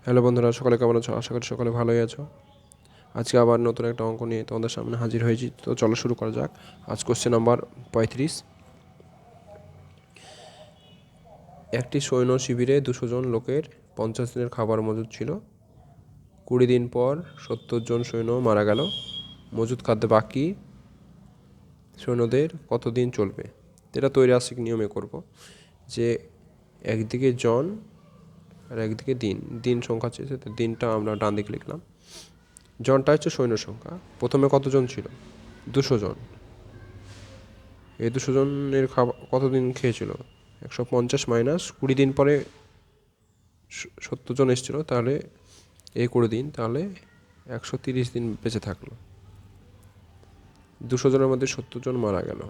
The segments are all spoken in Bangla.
হ্যালো বন্ধুরা, সকালে কেমন আছো? আশা করি সকালে ভালোই আছো। আজকে আবার নতুন একটা অঙ্ক নিয়ে তোমাদের সামনে হাজির হয়েছি। তো চলো শুরু করা যাক। আজ কোশ্চেন নাম্বার 35। একটি সৈন্য শিবিরে 200 জন লোকের 50 দিনের খাবার মজুদ ছিল। 20 দিন পর 70 জন সৈন্য মারা গেল। মজুদ খাদ্য বাকি সৈন্যদের কতদিন চলবে? এটা ত্রৈরাসিক নিয়মে করব, যে একদিকে জন আর একদিকে দিন। দিন সংখ্যা চেয়েছে, তো দিনটা আমরা ডান দিকে লিখলাম। জনটা হচ্ছে সৈন্য সংখ্যা। প্রথমে কতজন ছিল? 200 জন। এই 200 জনের খাবার কতদিন খেয়েছিল? 150 মাইনাস 20 দিন পরে 70 জন এসেছিলো, তাহলে এই 20 দিন, তাহলে 130 দিন বেঁচে থাকলো। 200 জনের মধ্যে 70 জন মারা গেল,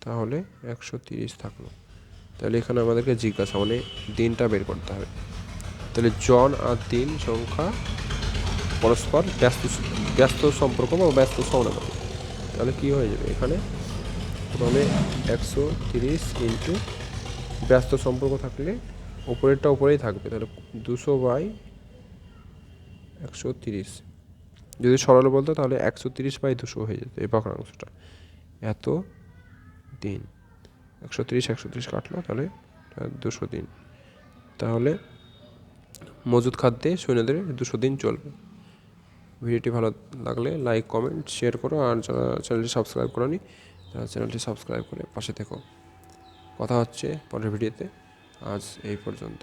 তাহলে 130 থাকলো। তাহলে এখানে আমাদেরকে জিজ্ঞাসা, মানে দিনটা বের করতে হবে। তাহলে জন আর দিন সংখ্যা পরস্পর ব্যস্ত সম্পর্ক বা ব্যস্ত সমানুপাতিক। তাহলে কী হয়ে যাবে? এখানে প্রথমে 130 ইন্টু ব্যস্ত সম্পর্ক থাকলে ওপরেরটা ওপরেই থাকবে, তাহলে 200/130। যদি সরল বলতো তাহলে 130/200 হয়ে যেত এই ভগ্নাংশটা। এত দিন 130 কাটলো, তাহলে 200 দিন। তাহলে মজুদ খাদ্যে সৈন্যদের 200 দিন চলবে। ভিডিওটি ভালো লাগলে লাইক, কমেন্ট, শেয়ার করো। আর যারা চ্যানেলটি সাবস্ক্রাইব করোনি তারা চ্যানেলটি সাবস্ক্রাইব করে পাশে থেকো। কথা হচ্ছে পরের ভিডিওতে। আজ এই পর্যন্ত।